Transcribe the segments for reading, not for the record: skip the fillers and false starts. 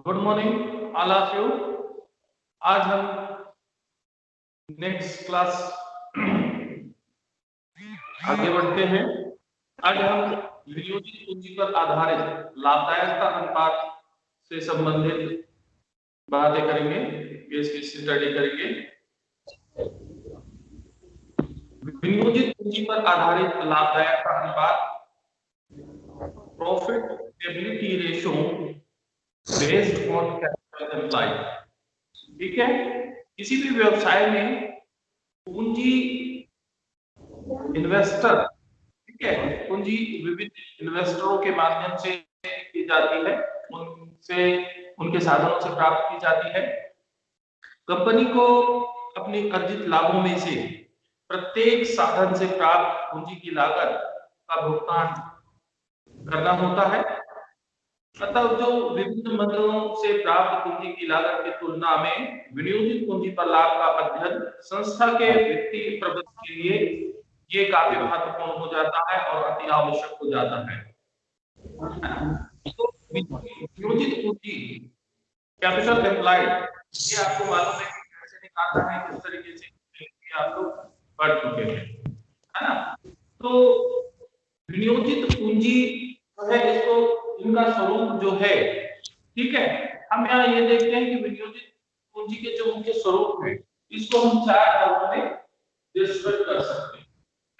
Good morning all of you. आज हम next class आगे बढ़ते हैं। आज हम विनियोजित पूंजी पर आधारित लाभदायकता अनुपात से संबंधित बातें करेंगे, इसकी स्टडी करेंगे। विनियोजित पूंजी पर आधारित लाभदायकता अनुपात profitability ratio based on capital employed. ठीक है, किसी भी व्यवसाय में पूंजी इन्वेस्टर, ठीक है, पूंजी विविध इन्वेस्टरों के माध्यम से की जाती है, उनसे उनके साधनों से प्राप्त की जाती है। कंपनी को अपने अर्जित लाभों में से प्रत्येक साधन से प्राप्त पूंजी की लागत का भुगतान करना होता है। अतः जो विभिन्न मदों से प्राप्त पूंजी की लागत की तुलना में विनियोजित पूंजी पर लाभ का अध्ययन संस्था के वित्तीय प्रबंधन के लिए ये काफी महत्वपूर्ण हो जाता है और अति आवश्यक हो जाता है। तो विनियोजित पूंजी कैपिटल एम्प्लॉयड, ये आपको मालूम है कि कैसे निकालना है, किस तरीके से आप लोग पढ़ चुके हैं, है ना। तो विनियोजित पूंजी जो है, इसको इनका स्वरूप जो है, ठीक है, हम यहाँ ये देखते हैं कि विनियोजित पूंजी के जो मुख्य स्वरूप है, इसको हम 4 भागों में डिस्कस कर सकते हैं।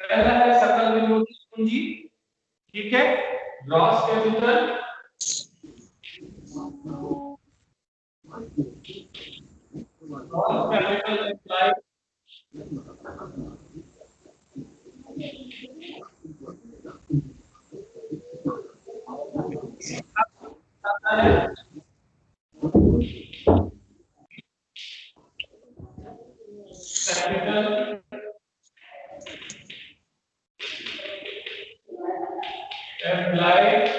पहला है सकल विनियोजित पूंजी, ठीक है, gross capital, capital employed, capital employed,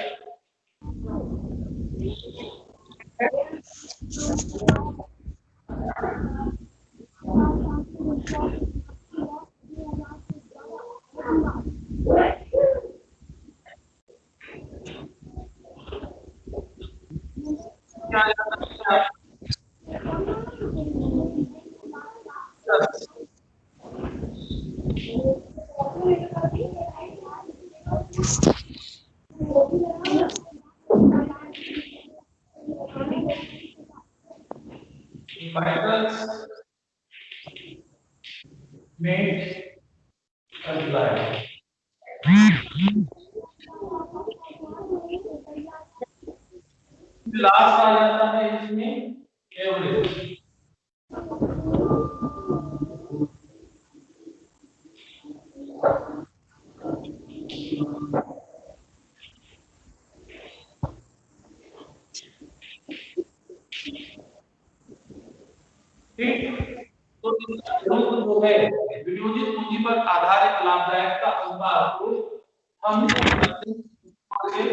finals में एम्प्लॉयड। लास्ट आ जाता है इसमें एवरेज। ठीक, तो इसका स्वरूप जो है विनियोजित पूंजी पर आधारित लाभदायकता अनुपात को हम से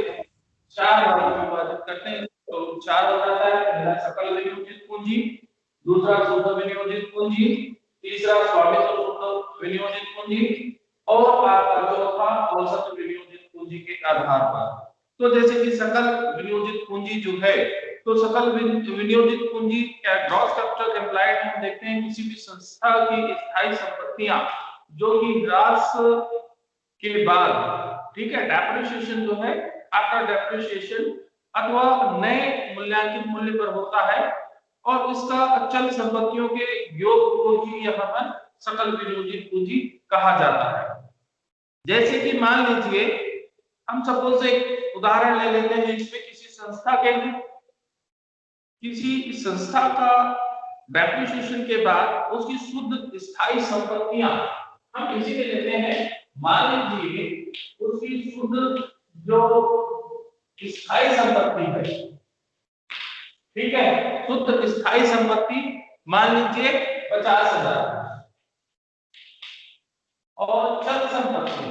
4 भागों में विभाजित करते हैं। तो 4 हो जाता है। पहला सकल विनियोजित पूंजी, दूसरा शुद्ध विनियोजित पूंजी, तीसरा स्वामित्व शुद्ध विनियोजित पूंजी और आपका चौथा औसत विनियोजित पूंजी के आधार पर। तो जैसे कि सकल विनियोजित पूंजी जो है, तो सकल विनियोजित पूंजी क्या ग्रॉस कैपिटल एम्प्लॉयड में हम देखते हैं किसी भी संस्था की स्थायी संपत्तियां जो कि ग्रास के बाद, ठीक है, डेप्रिसिएशन जो है, आफ्टर डेप्रिसिएशन अथवा नए मूल्यांकित मूल्य पर होता है और इसका अचल संपत्तियों के योग को ही यहाँ पर सकल विनियोजित पूंजी कहा जाता है। जैसे कि मान लीजिए हम सपोज एक उदाहरण ले लेते हैं, इसमें किसी संस्था का डेप्रिसिएशन के बाद उसकी शुद्ध स्थायी संपत्तियां हम इसी में लेते हैं। मान लीजिए उसकी शुद्ध जो स्थायी संपत्ति है, ठीक है, शुद्ध स्थायी संपत्ति मान लीजिए 50,000 और चल संपत्ति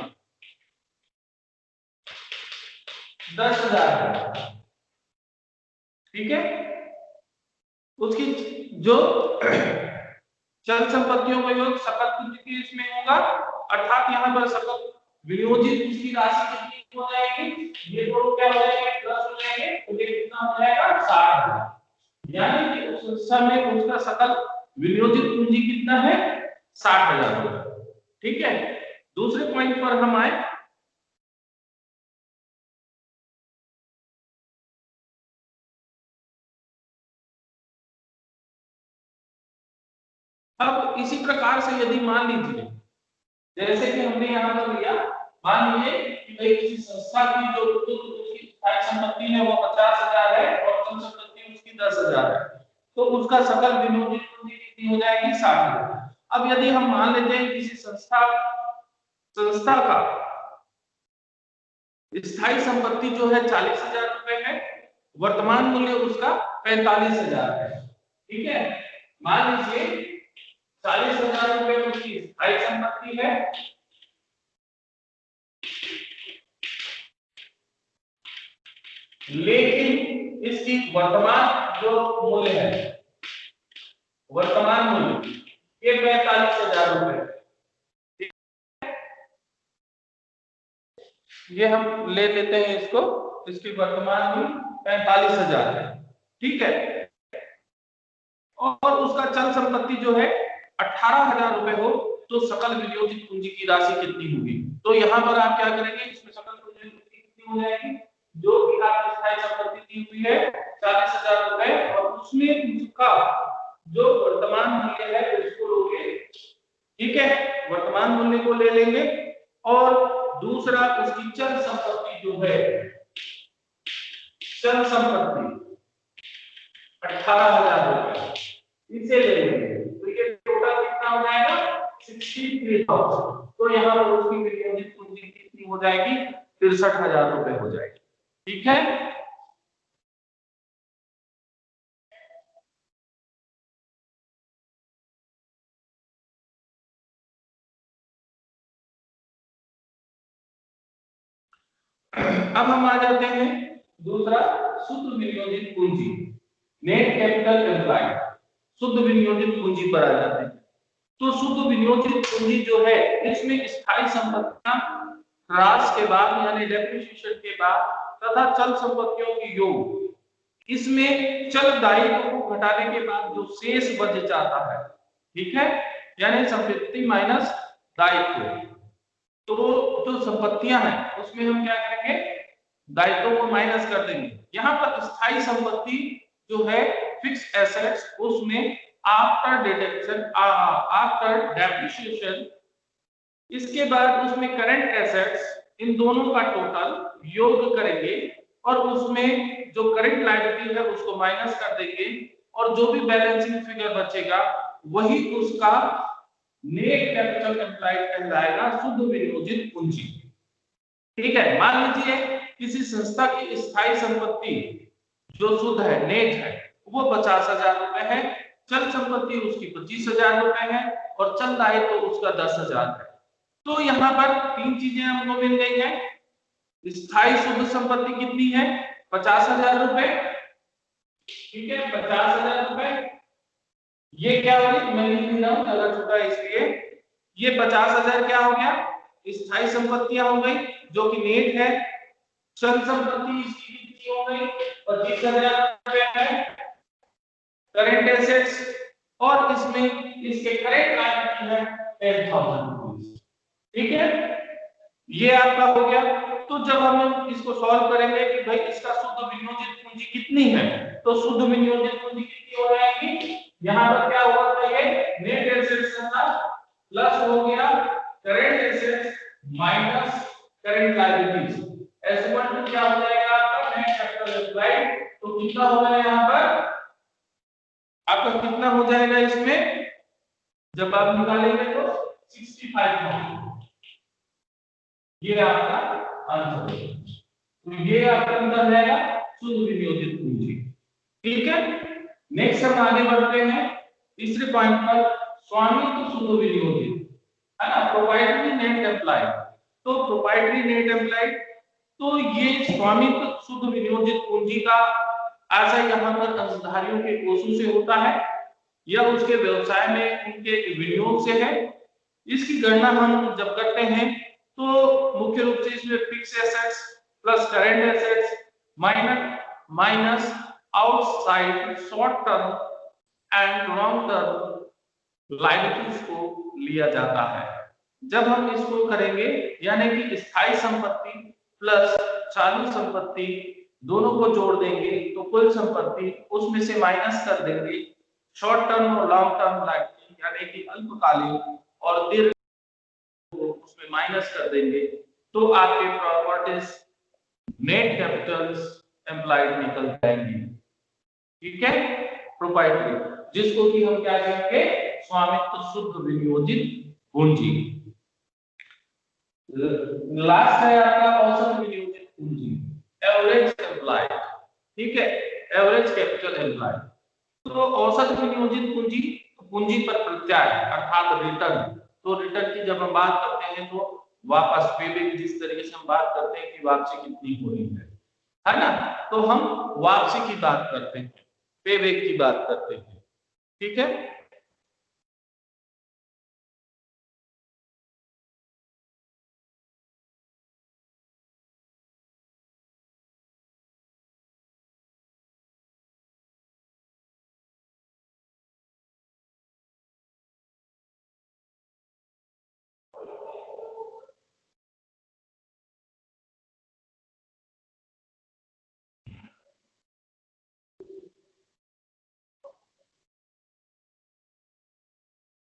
10,000, ठीक है। उसकी जो चल संपत्तियों का योग सकल पूंजी के इसमें होगा, अर्थात यहाँ पर सकल विनियोजित उसकी राशि कितनी हो जाएगी, ये दोनों क्या हो जाएंगे, प्लस हो जाएंगे, तो ये कितना हो जाएगा 60,000। यानी कि उस संस्था में उसका सकल विनियोजित पूंजी कितना है, 60,000 रुपए। ठीक है, दूसरे पॉइंट पर हम आए। अब इसी प्रकार से यदि मान लीजिए, जैसे कि हमने यहाँ पर लिया, मान लीजिए कि भाई किसी संस्था की जो उसकी स्थायी संपत्ति है वो 50,000 है और चल संपत्ति उसकी 10,000 है, तो उसका सकल विनियोजित पूंजी कितनी हो जाएगी, 60,000। अब यदि हम मान लेते हैं किसी संस्था का स्थायी संपत्ति जो है 40,000 रुपए है, वर्तमान मूल्य उसका 45,000 है। ठीक है, मान लीजिए 40,000 रुपए उसकी स्थायी संपत्ति है, लेकिन इसकी वर्तमान जो मूल्य है, वर्तमान मूल्य ये 45,000 रुपए, ये हम ले लेते हैं इसको, इसकी वर्तमान मूल्य 45,000 है। ठीक है, और उसका चल संपत्ति जो है 18,000 रुपए हो, तो सकल विनियोजित पूंजी की राशि कितनी होगी? तो यहाँ पर आप क्या करेंगे, इसमें सकल विनियोजित पूंजी कितनी हो जाएगी, जो कि आपकी स्थायी संपत्ति दी हुई है 40,000 रुपए, और उसमें उसका जो वर्तमान मूल्य है उसको लोगे। ठीक है, वर्तमान मूल्य को ले लेंगे, और दूसरा उसकी चल संपत्ति जो है, चल संपत्ति 18,000 रुपए, इसे ले लेंगे, तो ये टोटल कितना हो जाएगा, 63,000। तो यहाँ पर उसकी विनियोजित पूंजी कितनी हो जाएगी, 63,000 रुपए हो जाएगी। ठीक है, अब हम आ जाते हैं दूसरा, शुद्ध विनियोजित पूंजी, नेट कैपिटल एम्प्लॉयड, शुद्ध विनियोजित पूंजी पर आ जाते हैं। तो शुद्ध विनियोजित पूंजी जो है, इसमें स्थायी संपत्तियां ह्रास के बाद यानी डेप्रिसिएशन के बाद तथा चल संपत्तियों की योग, इसमें चल दायित्व को घटाने के बाद जो शेष बच जाता है, ठीक है, यानी संपत्ति माइनस दायित्व, तो जो संपत्तियां हैं उसमें हम क्या करेंगे, दायित्वों को माइनस कर देंगे। यहाँ पर स्थायी संपत्ति जो है फिक्स एसेट्स, उसमें आफ्टर डिडक्शन आफ्टर डेप्रिसिएशन, इसके बाद उसमें करंट एसेट्स, इन दोनों का टोटल योग करेंगे और उसमें जो करंट लायबिलिटी है उसको माइनस कर देंगे, और जो भी बैलेंसिंग फिगर बचेगा वही उसका नेट कैपिटल एम्प्लॉयड कहलाएगा, शुद्ध विनियोजित पूंजी। ठीक है, मान लीजिए किसी संस्था की स्थायी संपत्ति जो शुद्ध है, नेट है, वो 50,000 रुपए है, चल संपत्ति उसकी 25,000 रुपए है, और चल दायित्व तो उसका 10,000 है। तो यहाँ पर तीन चीजें हमको मिल गई है, स्थायी शुद्ध संपत्ति कितनी है, 50,000 रुपए। ठीक है, 50,000 रुपए, ये क्या हो गया, मैं लिख रहा हूं अगर छोटा है इसलिए, ये 50,000 क्या हो गया, स्थायी संपत्तियां हो गई जो कि नेट है, चल संपत्ति इसकी कितनी हो गई, 25,000 रुपए है, करंट एसेट्स, और इसमें इसके करंट लायबिलिटी है 10,000 रुपीस। ठीक है, ये आपका हो गया। तो जब हम इसको सॉल्व करेंगे कि भाई इसका शुद्ध विनियोजित पूंजी कितनी है, तो शुद्ध विनियोजित पूंजी कितनी हो जाएगी, यहाँ पर क्या हुआ था, ये नेट एसेट्स था प्लस हो गया current assets minus current liabilities, S1 क्या हो जाएगा आपका, नेट कैपिटल एम्प्लॉयड। तो कितना हो गया यहाँ पर आपका, कितना हो जाएगा इसमें, जब आप निकालेंगे तो 65,000, ये आपका आंसर है। तो ये आपका निकल जाएगा शुद्ध विनियोजित पूंजी। ठीक है, नेक्स्ट हम आगे बढ़ते हैं तीसरे पॉइंट पर, स्वामित्व शुद्ध विनियोजित, है ना, प्रोप्राइटरी नेट एम्प्लॉयड। तो प्रोप्राइटरी नेट एम्प्लॉयड, तो ये स्वामित्व शुद्ध विनियोजित पूंजी का आशय यहाँ पर अंशधारियों के कोषों से होता है या उसके व्यवसाय में उनके विनियोग से है। इसकी गणना हम जब करते हैं तो मुख्य रूप से इसमें fix assets plus current assets minus outside short term and long term liabilities को लिया जाता है। जब हम इसको करेंगे यानी कि स्थायी संपत्ति प्लस चालू संपत्ति दोनों को जोड़ देंगे तो कुल संपत्ति उसमें से माइनस कर देंगे शॉर्ट टर्म और लॉन्ग टर्म लायबिलिटी यानी कि अल्पकालीन और दीर्घ उसमें माइनस कर देंगे तो आपके प्रॉपर्टीज नेट कैपिटल्स एम्प्लॉयड निकल जाएंगे। ठीक है, प्रोप्राइटरी जिसको कि हम क्या कहेंगे स्वामित्व शुद्ध विनियोजित पूंजी। लास्ट है आपका औसत विनियोजित पूंजी एवरेज एम्प्लॉयड। ठीक है, एवरेज कैपिटल एम्प्लॉयड। तो औसत विनियोजित पूंजी पूंजी पर प्रत्याय अर्थात रिटर्न। तो रिटर्न की जब हम बात करते हैं तो वापस पेबैक जिस तरीके से हम बात करते हैं कि वापसी कितनी होनी है ना, तो हम वापसी की बात करते हैं, पेबैक की बात करते हैं। ठीक है,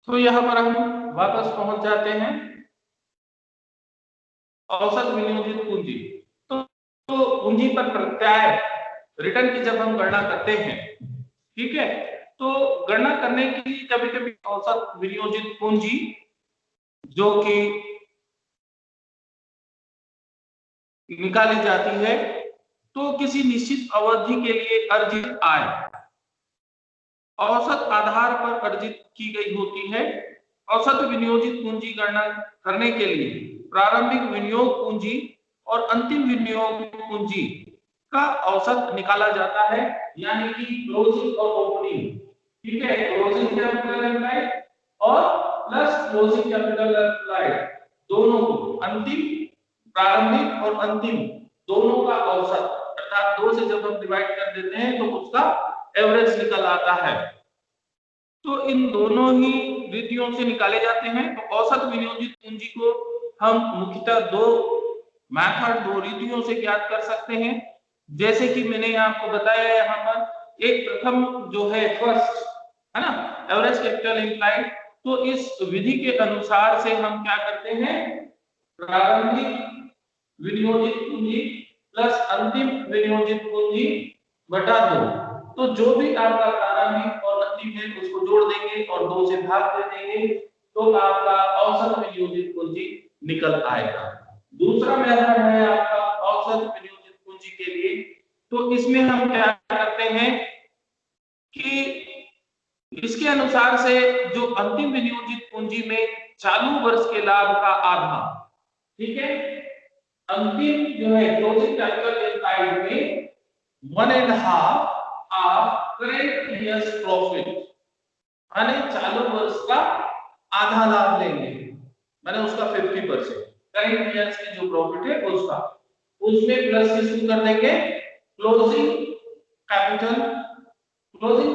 तो यहां पर हम वापस पहुंच जाते हैं औसत विनियोजित पूंजी। तो पूंजी पर प्रत्याय रिटर्न की जब हम गणना करते हैं, ठीक है, तो गणना करने के लिए कभी कभी औसत विनियोजित पूंजी जो कि निकाली जाती है तो किसी निश्चित अवधि के लिए अर्जित आय औसत आधार पर अर्जित की गई होती है। औसत विनियोजित पूंजी गणना करने के लिए प्रारंभिक विनियोग पूंजी और अंतिम विनियोग पूंजी का औसत निकाला जाता है यानी कि क्लोजिंग और ओपनिंग। ठीक है, क्लोजिंग कैपिटल एम्प्लॉयड और प्लस क्लोजिंग कैपिटल एम्प्लॉयड दोनों को अंतिम प्रारंभिक और अंतिम दोनों का औसत अर्थात 2 से जब हम डिवाइड कर देते हैं तो उसका एवरेज निकल आता है। तो इन दोनों ही रीतियों से निकाले जाते हैं। तो औसत विनियोजित पूंजी को हम मुख्यतः दो रीतियों से ज्ञात कर सकते हैं। जैसे कि मैंने आपको बताया यहाँ पर एक प्रथम जो है फर्स्ट है ना एवरेज कैपिटल एम्प्लॉयड। तो इस विधि के अनुसार से हम क्या करते हैं प्रारंभिक विनियोजित पूंजी प्लस अंतिम विनियोजित पूंजी बटा 2। तो जो भी आपका प्रारंभिक और अंतिम है उसको जोड़ देंगे और 2 से भाग दे देंगे तो आपका औसत विनियोजित पूंजी निकल आएगा। दूसरा मेथड है आपका औसत विनियोजित पूंजी के लिए। तो इसमें हम क्या करते हैं कि इसके अनुसार से जो अंतिम विनियोजित पूंजी में चालू वर्ष के लाभ का आधा, ठीक है, अंतिम जो है क्लोजिंग कैपिटल एम्प्लॉयड में 1.5 ऑफ करेंट ईयर्स प्रॉफिट यानी चालू वर्ष का आधा लाभ लेंगे माने उसका 50% करेंट ईयर्स की जो प्रॉफिट है उसका उसमें प्लस किसको कर देंगे क्लोजिंग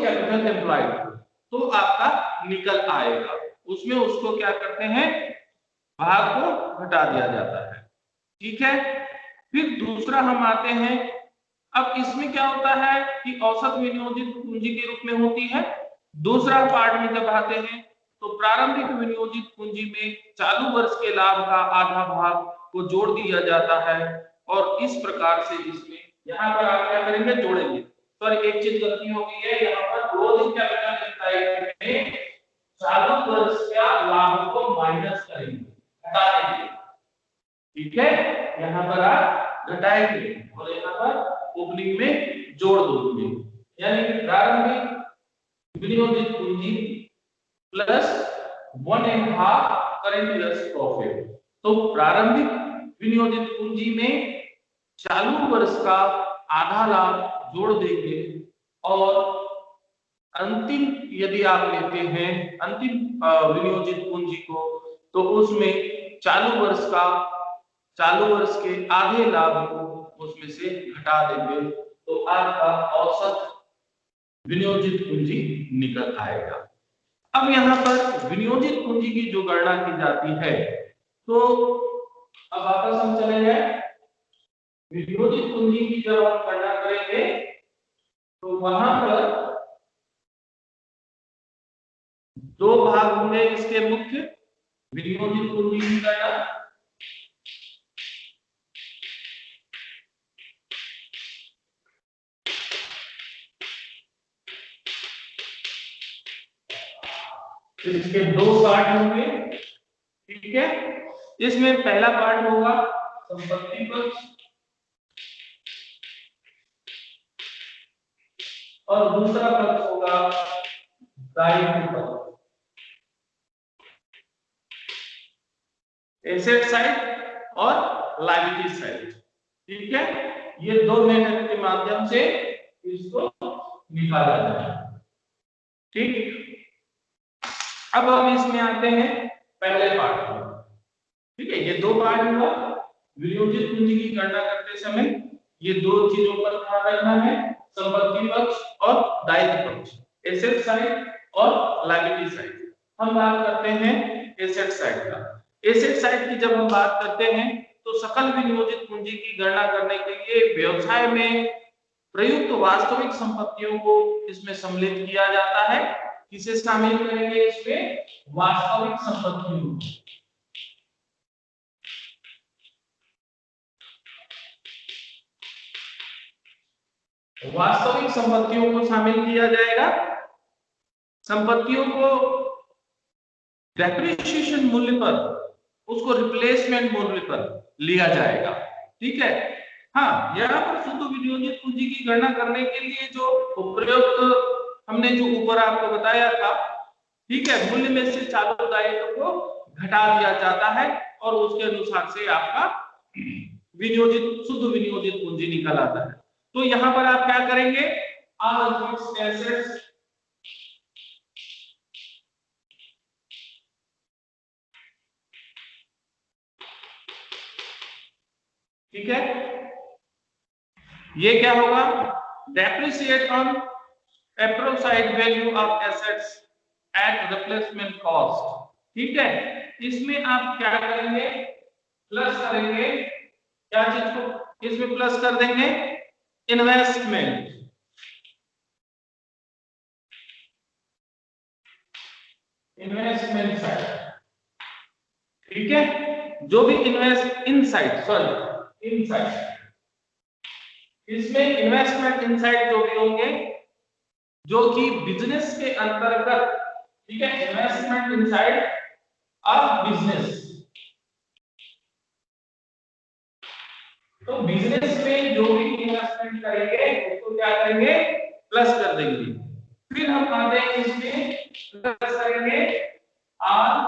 कैपिटल एम्प्लॉयड तो आपका निकल आएगा। उसमें उसको क्या करते हैं भाग को घटा दिया जाता है। ठीक है, फिर दूसरा हम आते हैं। अब इसमें क्या होता है कि औसत विनियोजित पूंजी के रूप में होती है। दूसरा पार्ट में जब आते हैं तो प्रारंभिक विनियोजित पूंजी में चालू वर्ष के लाभ का आधा भाग को जोड़ दिया जाता है और इस प्रकार से इसमें यहाँ पर आप क्या करेंगे जोड़ेंगे। सॉरी एक चीज गलती हो गई है, यहाँ पर क्लोजिंग कैपिटल एम्प्लॉयड में चालू वर्ष का लाभ को माइनस करेंगे हटा देंगे। ठीक है, यहाँ पर आप घटाएंगे और यहाँ पर ओपनिंग में जोड़ दोगे यानी कि प्रारंभिक विनियोजित पूंजी प्लस 1.5 करेंट ईयर्स प्रॉफिट। तो प्रारंभिक विनियोजित पूंजी में चालू वर्ष का आधा लाभ जोड़ देंगे और अंतिम यदि आप लेते हैं अंतिम विनियोजित पूंजी को तो उसमें चालू वर्ष के आधे लाभ को उसमें से घटा देंगे तो आपका औसत विनियोजित पूंजी निकल आएगा। अब यहाँ पर विनियोजित पूंजी की जो गणना की जाती है, तो अब वापस हम चले जाए, विनियोजित पूंजी की जब हम गणना करेंगे तो वहां पर दो भाग होंगे इसके मुख्य। विनियोजित पूंजी की गणना इसके दो पार्ट होंगे, ठीक है। इसमें पहला पार्ट होगा संपत्ति पक्ष और दूसरा पक्ष होगा दायित्व पक्ष, एसेट साइड और लायबिलिटी साइड, ठीक है। ये दो मेथड के माध्यम से इसको निकाला जाए, ठीक। अब हम इसमें आते हैं पहले पार्ट में, ठीक है। ये दो पार्ट हुआ विनियोजित पूंजी की गणना करते समय, ये दो चीजों पर ध्यान रखना है, संपत्ति पक्ष और दायित्व पक्ष, एसेट साइड और लायबिलिटी साइड। हम बात करते हैं एसेट साइड का। एसेट साइड की जब हम बात करते हैं तो सकल विनियोजित पूंजी की गणना करने के लिए व्यवसाय में प्रयुक्त वास्तविक संपत्तियों को इसमें सम्मिलित किया जाता है। किसे शामिल करेंगे इसमें? वास्तविक संपत्तियों। वास्तविक संपत्तियों को शामिल किया जाएगा। संपत्तियों को डेप्रिसिएशन मूल्य पर, उसको रिप्लेसमेंट मूल्य पर लिया जाएगा, ठीक है। हाँ, यहाँ पर शुद्ध विनियोजित पूंजी की गणना करने के लिए जो उपयुक्त हमने जो ऊपर आपको बताया था, ठीक है, मूल्य में से चालू दायित्व को घटा दिया जाता है और उसके अनुसार से आपका विनियोजित शुद्ध विनियोजित पूंजी निकल आता है। तो यहाँ पर आप क्या करेंगे? ऑल फिक्स्ड एसेट्स, ठीक है, ये क्या होगा? Depreciate on appreciated value of assets at replacement cost, ठीक है। इसमें आप क्या करेंगे? प्लस करेंगे, क्या चीज को इसमें प्लस कर देंगे? इन्वेस्टमेंट, इन्वेस्टमेंट साइड, ठीक है। जो भी इन्वेस्ट इनसाइड, सॉरी इनसाइड, इसमें इन्वेस्टमेंट इनसाइड जो भी होंगे जो कि बिजनेस के अंतर्गत, ठीक है, इन्वेस्टमेंट इनसाइड ऑफ बिजनेस, तो बिजनेस में जो भी इन्वेस्टमेंट करेंगे उसको क्या करेंगे? प्लस कर देंगे। फिर हम आते हैं इसमें प्लस करेंगे ऑन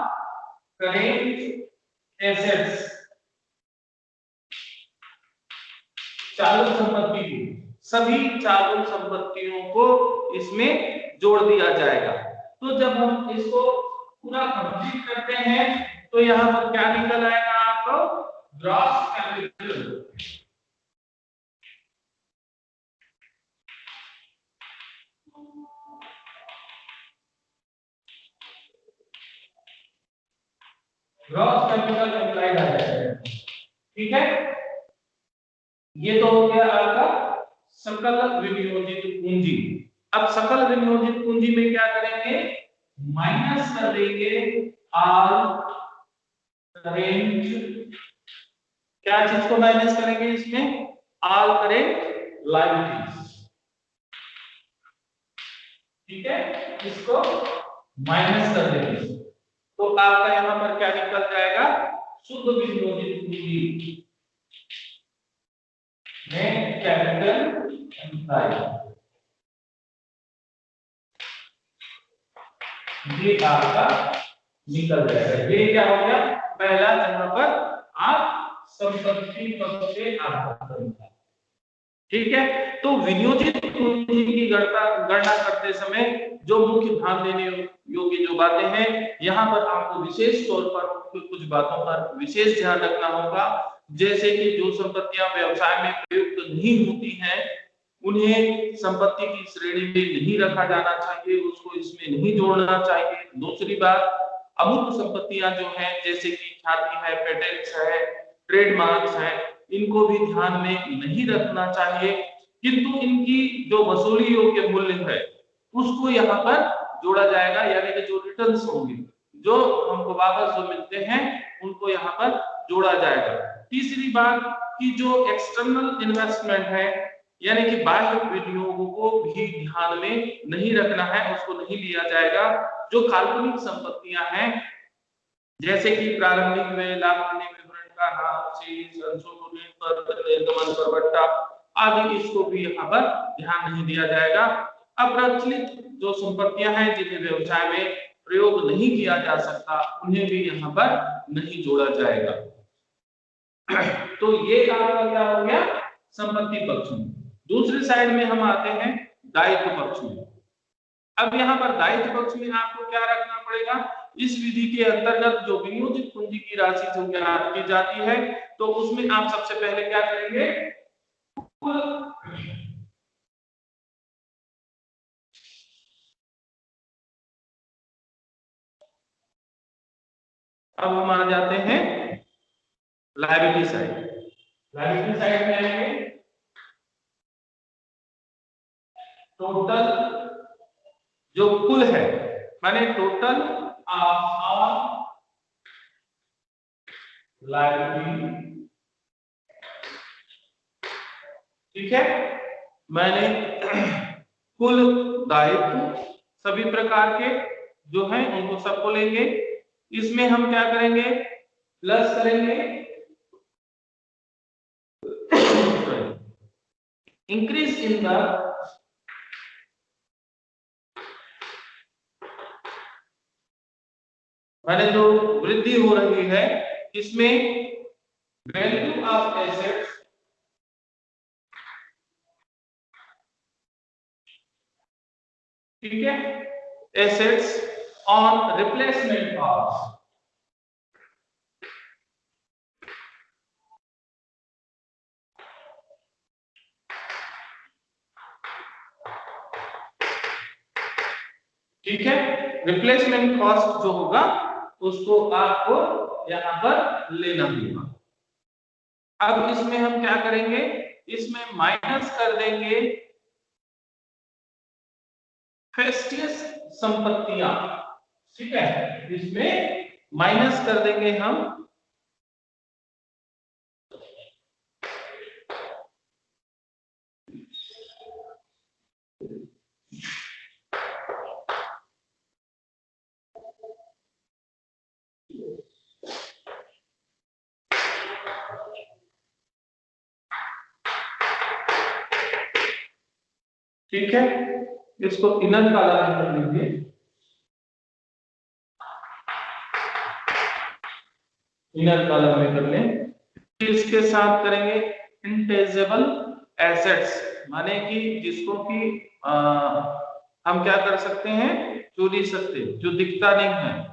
करेंट एसेट्स, चालू संपत्ति को, सभी चालू संपत्तियों को इसमें जोड़ दिया जाएगा। तो जब हम इसको पूरा कंप्लीट करते हैं तो यहाँ पर क्या निकल आएगा आपको? Gross capital, gross capital employed आ जाएगा, ठीक है। ये तो हो गया आपका सकल विनियोजित पूंजी। अब सकल विनियोजित पूंजी में क्या करेंगे? माइनस कर देंगे ऑल करेंट, क्या चीज को माइनस करेंगे इसमें? ऑल करेंट लायबिलिटीज, ठीक है, इसको माइनस कर देंगे तो आपका यहां पर क्या निकल जाएगा? शुद्ध विनियोजित पूंजी में कैपिटल एम्प्लॉयड, ये आपका निकल जाएगा। ये क्या हो गया? पहला जहां पर आप संपत्ति पक्ष से आधार करेंगे, ठीक है। तो विनियोजित पूंजी की गणना करते समय जो मुख्य ध्यान देने योग्य जो बातें हैं, यहाँ पर आपको विशेष तौर पर कुछ बातों पर विशेष ध्यान रखना होगा। जैसे कि जो संपत्तियां व्यवसाय में प्रयुक्त नहीं होती हैं, उन्हें संपत्ति की श्रेणी में नहीं रखा जाना चाहिए, उसको इसमें नहीं जोड़ना चाहिए। दूसरी बात, अमूर्त संपत्तियां जो हैं जैसे कि ख्याति है, पेटेंट्स है, ट्रेडमार्क्स है, इनको भी ध्यान में नहीं रखना चाहिए, किंतु इनकी जो वसूली योग्य मूल्य है उसको यहाँ पर जोड़ा जाएगा, यानी कि जो रिटर्न्स होंगे, जो हमको वापस जो मिलते हैं उनको यहाँ पर जोड़ा जाएगा। तीसरी बात कि जो एक्सटर्नल इन्वेस्टमेंट है, यानी कि बाह्य विनियोगों को भी ध्यान में नहीं रखना है, उसको नहीं लिया जाएगा। जो काल्पनिक संपत्तियां हैं जैसे कि प्रारंभिक में लाभान्वित विवरण का नाम, शेष, अंशों पर निर्गमन परवट्टा आदि, इसको भी यहाँ पर ध्यान नहीं दिया जाएगा। अप्रचलित जो संपत्तियां हैं जिन्हें व्यवसाय में प्रयोग नहीं किया जा सकता, उन्हें भी यहाँ पर नहीं जोड़ा जाएगा। तो ये आपका क्या हो गया संपत्ति पक्ष में। दूसरी साइड में हम आते हैं दायित्व पक्ष में। अब यहाँ पर दायित्व पक्ष में आपको क्या रखना पड़ेगा, इस विधि के अंतर्गत जो विनियोजित पूंजी की राशि जो ज्ञात की जाती है, तो उसमें आप सबसे पहले क्या करेंगे, अब हम आ जाते हैं लायबिलिटी साइड। लायबिलिटी साइड में आएंगे, टोटल जो कुल है, माने टोटल ऑफ लायबिलिटी, ठीक है। मैंने कुल दायित्व सभी प्रकार के जो हैं उनको सबको लेंगे, इसमें हम क्या करेंगे, प्लस करेंगे इंक्रीज इन द माने जो वृद्धि हो रही है इसमें वैल्यू ऑफ एसेट्स, ठीक है, एसेट्स ऑन रिप्लेसमेंट कॉस्ट, ठीक है। रिप्लेसमेंट कॉस्ट जो होगा उसको आपको यहां पर लेना होगा। अब इसमें हम क्या करेंगे, इसमें माइनस कर देंगे फेस्टियस संपत्तियां, ठीक है, इसमें माइनस कर देंगे हम ठीक है, इसको इनर कॉलम में कर लीजिए। इनर कॉलम में कर लें, इसके साथ करेंगे इंटेंजिबल एसेट्स, माने कि जिसको कि हम क्या कर सकते हैं, चोरी सकते, जो दिखता नहीं है,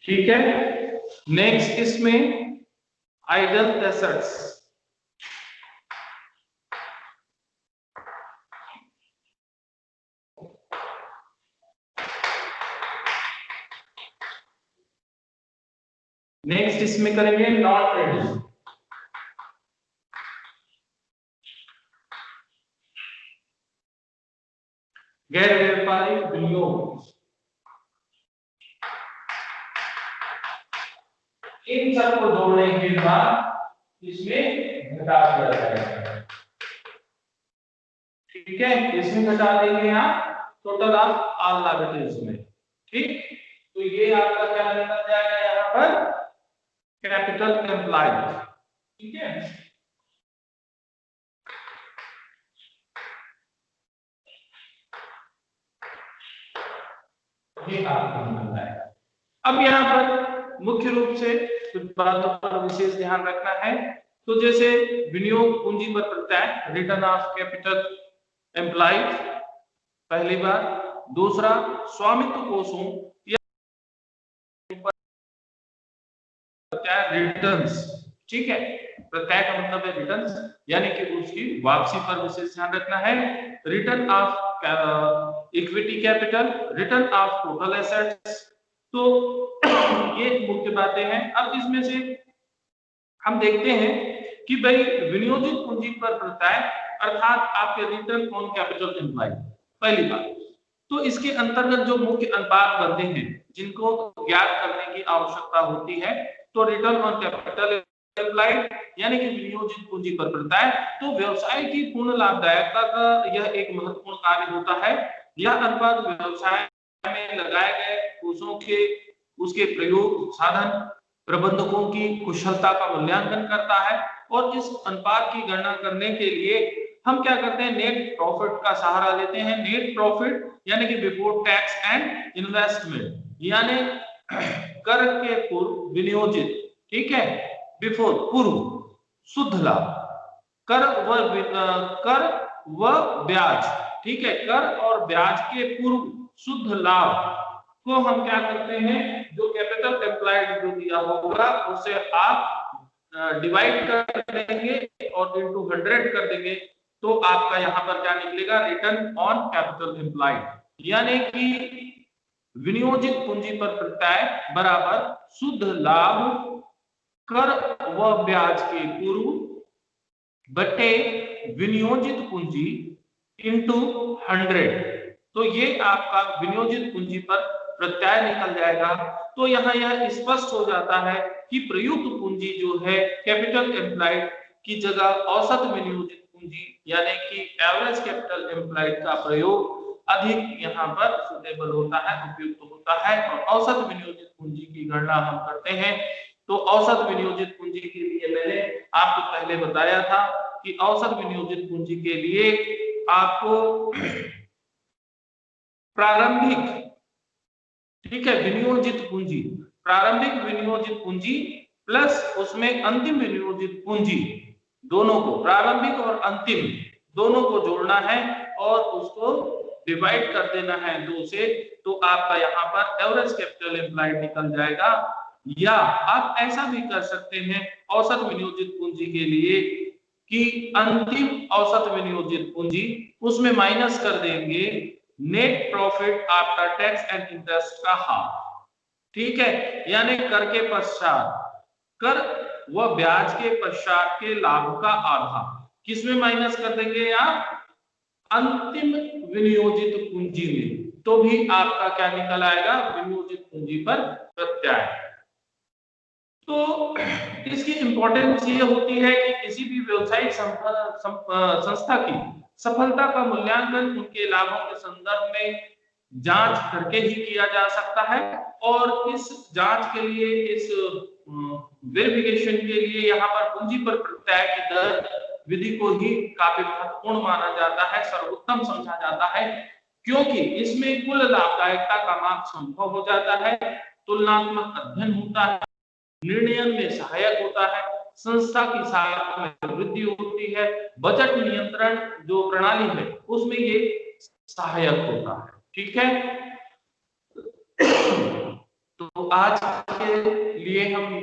ठीक है। नेक्स्ट इसमें आइडल एसेट्स, नेक्स्ट इसमें करेंगे नॉन ट्रेडिंग, गैर व्यापारिक विनियोग, इन सबको जोड़ने के बाद इसमें घटा दिया जाएगा, ठीक है। इसमें घटा देंगे आप टोटल ऑफ ऑल लायबिलिटीज में, ठीक। तो ये आपका क्या निकल जाएगा यहाँ पर, कैपिटल एम्प्लॉयड, ठीक है। ये आपको निकल जाएगा। अब यहाँ पर मुख्य रूप से बातों पर विशेष ध्यान रखना है। तो जैसे विनियोग पूंजी पर प्रत्यय, रिटर्न ऑफ कैपिटल एम्प्लॉयड, पहली बात। दूसरा, स्वामित्व कोषों या प्रत्यय रिटर्न्स, ठीक है। प्रत्यय का मतलब है रिटर्न्स, यानी कि उसकी वापसी पर विशेष ध्यान रखना है। Return of equity capital, return of total assets. तो ये मुख्य बातें हैं। अब इसमें से हम देखते हैं कि भाई विनियोजित पूंजी पर प्रत्यय अर्थात आपके रिटर्न ऑन कैपिटल एम्प्लॉयड, पहली बात। तो इसके अंतर्गत जो मुख्य अनुपात बनते हैं जिनको ज्ञात करने की आवश्यकता होती है, तो रिटर्न ऑन कैपिटल एम्प्लॉयड यानी कि विनियोजित पूंजी पर प्रत्यय, तो व्यवसाय की पूर्ण लाभदायकता का यह एक महत्वपूर्ण कार्य होता है। यह अनुपात व्यवसाय में लगाए गए कोषों के उसके प्रयोग, साधन, प्रबंधकों की कुशलता का मूल्यांकन करता है। और इस अनुपात की गणना करने के लिए हम क्या करते हैं, नेट प्रॉफिट का सहारा लेते हैं। नेट प्रॉफिट यानी कि बिफोर टैक्स एंड इन्वेस्टमेंट, यानी कर के पूर्व विनियोजित, ठीक है, बिफोर पूर्व शुद्ध लाभ, कर व ब्याज, ठीक है, कर और ब्याज के पूर्व शुद्ध लाभ को हम क्या करते हैं, जो कैपिटल एम्प्लॉयड जो दिया होगा उसे आप डिवाइड कर देंगे और इनटू 100 कर देंगे, तो आपका यहां पर क्या निकलेगा, रिटर्न ऑन कैपिटल एम्प्लॉयड, यानी कि विनियोजित पूंजी पर प्रत्यय बराबर शुद्ध लाभ कर व ब्याज के पूर्व बटे विनियोजित पूंजी इंटू 100। तो ये आपका विनियोजित पूंजी पर प्रत्यय निकल जाएगा। तो यहाँ यह स्पष्ट हो जाता है कि प्रयुक्त पूंजी जो है कैपिटल एम्प्लॉयड की जगह औसत विनियोजित पूंजी यानी कि एवरेज कैपिटल एम्प्लॉयड का प्रयोग अधिक यहाँ पर सुटेबल होता है, उपयुक्त होता है। और औसत विनियोजित पूंजी की गणना हम करते हैं। तो औसत विनियोजित पूंजी के लिए मैंने आपको पहले बताया था कि औसत विनियोजित पूंजी के लिए आपको प्रारंभिक, ठीक है, विनियोजित पूंजी, प्रारंभिक विनियोजित पूंजी प्लस उसमें अंतिम विनियोजित पूंजी, दोनों को, प्रारंभिक और अंतिम दोनों को जोड़ना है और उसको डिवाइड कर देना है 2 से, तो आपका यहाँ पर एवरेज कैपिटल एम्प्लॉयड निकल जाएगा। या आप ऐसा भी कर सकते हैं औसत विनियोजित पूंजी के लिए कि अंतिम औसत विनियोजित पूंजी उसमें माइनस कर देंगे net profit after tax and interest का हाफ, ठीक है, यानी कर के पश्चात, कर व ब्याज के पश्चात के लाभ का आधा किसमें माइनस कर देंगे आप, अंतिम विनियोजित पूंजी में, तो भी आपका क्या निकल आएगा, विनियोजित पूंजी पर प्रत्यय। तो इसकी इंपॉर्टेंस ये होती है कि किसी भी व्यवसायिक संस्था की सफलता का मूल्यांकन उनके लाभों के संदर्भ में जांच करके ही किया जा सकता है। और इस जांच के लिए, इस वेरिफिकेशन के लिए यहाँ पर पूंजी पर प्रत्यय की दर विधि को ही काफी महत्वपूर्ण माना जाता है, सर्वोत्तम समझा जाता है, क्योंकि इसमें कुल लाभदायकता का माप संभव हो जाता है, तुलनात्मक अध्ययन होता है, निर्णय में सहायक होता है, संस्था की साख में वृद्धि होती है, बजट नियंत्रण जो प्रणाली है उसमें ये सहायक होता है, ठीक है। तो आज के लिए हम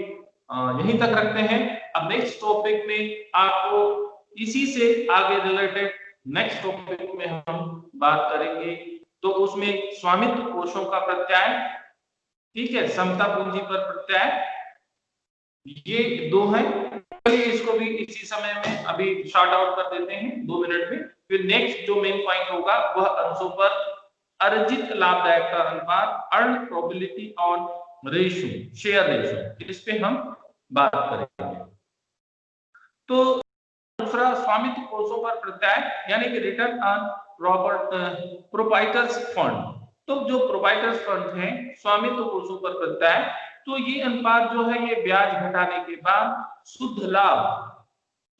यहीं तक रखते हैं। अब नेक्स्ट टॉपिक में आपको इसी से आगे रिलेटेड नेक्स्ट टॉपिक में हम बात करेंगे। तो उसमें स्वामित्व कोषों का प्रत्यय, ठीक है, समता पूंजी पर प्रत्यय, ये 2 हैं। इसको भी इसी समय में अभी शॉर्ट आउट कर देते हैं 2 मिनट में। फिर नेक्स्ट जो मेन पॉइंट होगा वह अंशों पर अर्जित लाभदायकता अनुपात, earn probability on ratio, share ratio, इस पे हम बात करेंगे। तो दूसरा स्वामित्व कोषों पर प्रत्यय यानी कि रिटर्न ऑन प्रोप्राइटर्स फंड। तो जो प्रोप्राइटर्स फंड हैं स्वामित्व कोषों पर प्रत्यय, तो ये अनुपात जो है ये ब्याज घटाने के बाद शुद्ध लाभ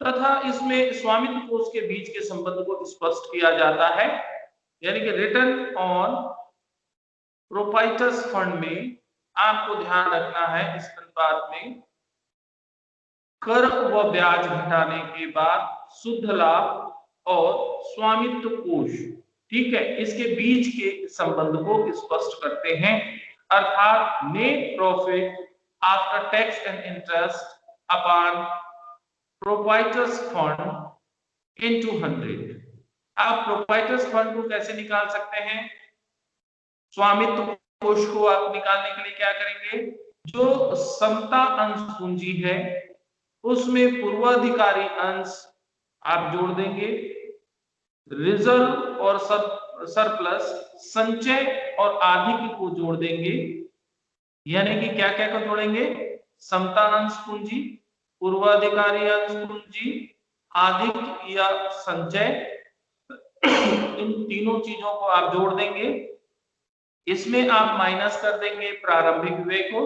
तथा इसमें स्वामित्व कोष के बीच के संबंध को स्पष्ट किया जाता है। यानी कि रिटर्न ऑन प्रोप्राइटर्स फंड में आपको ध्यान रखना है इस अनुपात में कर व ब्याज घटाने के बाद शुद्ध लाभ और स्वामित्व कोष, ठीक है, इसके बीच के संबंध को स्पष्ट करते हैं। अर्थात net profit after tax and interest upon proprietors fund into 100। आप प्रोप्राइटर्स फंड को कैसे निकाल सकते हैं? स्वामित्व कोष को आप निकालने के लिए क्या करेंगे? जो समता अंश पूंजी है उसमें पूर्वाधिकारी अंश आप जोड़ देंगे, रिजर्व और सरप्लस, संचय और आधिक्य को जोड़ देंगे। यानी कि क्या क्या को जोड़ेंगे? समता अंश पूंजी, पूर्वाधिकारी अंश पूंजी, आधिक्य या संचय, इन तीनों चीजों को आप जोड़ देंगे। इसमें आप माइनस कर देंगे प्रारंभिक व्यय को,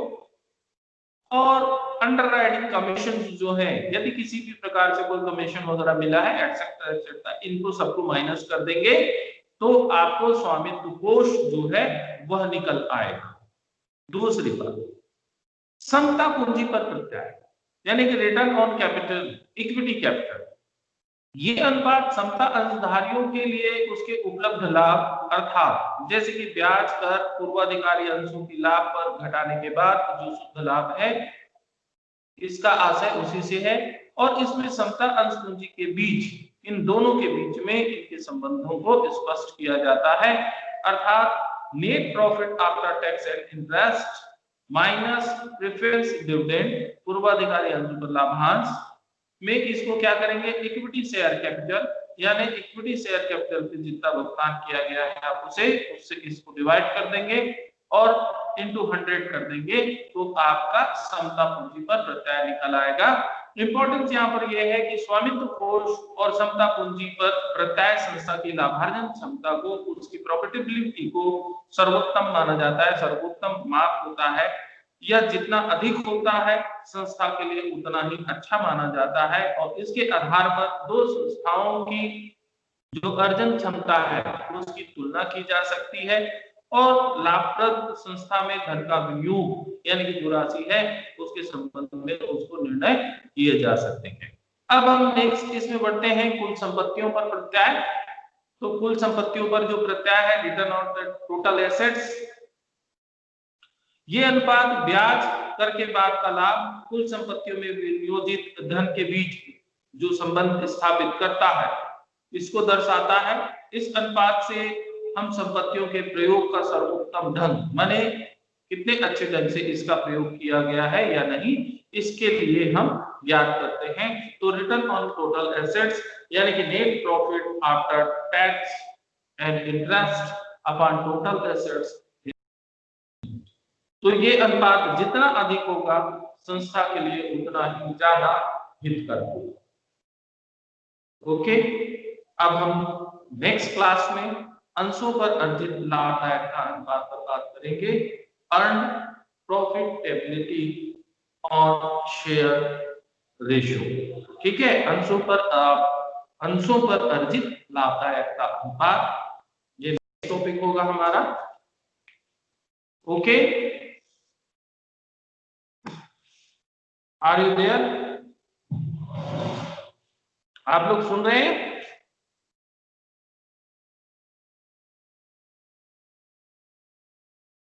और अंडरराइटिंग कमीशन जो है, यदि किसी भी प्रकार से कोई कमीशन वगैरह मिला है एटसेट्रा एटसेट्रा, इनको सबको माइनस कर देंगे तो आपको स्वामित्व कोष जो है वह निकल आएगा। दूसरी बात, समता पूंजी पर प्रत्याय यानी कि return on capital, equity capital, ये अनुपात समता अंशधारियों के लिए उसके उपलब्ध लाभ अर्थात जैसे कि ब्याज कर पूर्वाधिकारी अंशों की लाभ पर घटाने के बाद जो शुद्ध लाभ है, इसका आशय उसी से है। और इसमें समता अंश पूंजी के बीच, इन दोनों के बीच में इनके संबंधों को स्पष्ट किया जाता है। अर्थात net profit after tax and interest minus preference dividend, पूर्वाधिकारी अंशों पर लाभांश में इसको क्या करेंगे? इक्विटी शेयर कैपिटल, यानी इक्विटी शेयर कैपिटल पे जितना भुगतान किया गया है आप उससे इसको डिवाइड कर देंगे और इनटू 100 कर देंगे, तो आपका समता पूंजी पर प्रत्याय निकल आएगा। इंपॉर्टेंस यहाँ पर यह है कि स्वामित्व कोष और समता पूंजी पर प्रत्याय संस्था की लाभार्जन क्षमता को, उसकी प्रॉफिटेबिलिटी को सर्वोत्तम माना जाता है, सर्वोत्तम माप होता है, या जितना अधिक होता है संस्था के लिए उतना ही अच्छा माना जाता है। और इसके आधार पर दो संस्थाओं की जो अर्जन क्षमता है उसकी तुलना की जा सकती है और लाभप्रद संस्था में धन का विनियोग यानी कि जो राशि है उसके संबंध में उसको निर्णय किए जा सकते हैं। अब हम नेक्स्ट इसमें बढ़ते हैं कुल संपत्तियों पर प्रत्याय। तो कुल संपत्तियों पर जो प्रत्याय है, return on the total assets, ये अनुपात ब्याज कर के बाद का लाभ कुल संपत्तियों में विनियोजित धन के बीच जो संबंध स्थापित करता है इसको दर्शाता है। इस अनुपात से हम संपत्तियों के प्रयोग का सर्वोत्तम ढंग, माने कितने अच्छे ढंग से इसका प्रयोग किया गया है या नहीं, इसके लिए हम ज्ञात करते हैं। तो रिटर्न ऑन टोटल एसेट्स यानी कि net profit after tax and interest upon total assets, तो ये अनुपात जितना अधिक होगा संस्था के लिए उतना ही ज्यादा हितकर होगा। ओके, अब हम नेक्स्ट क्लास में अंशों पर अर्जित लाभदायकता अनुपात पर बात करेंगे, earn profitability on share ratio. ठीक है, अंशों पर अर्जित लाभदायकता अनुपात, ये टॉपिक होगा हमारा। Okay, are you there? आप लोग सुन रहे हैं?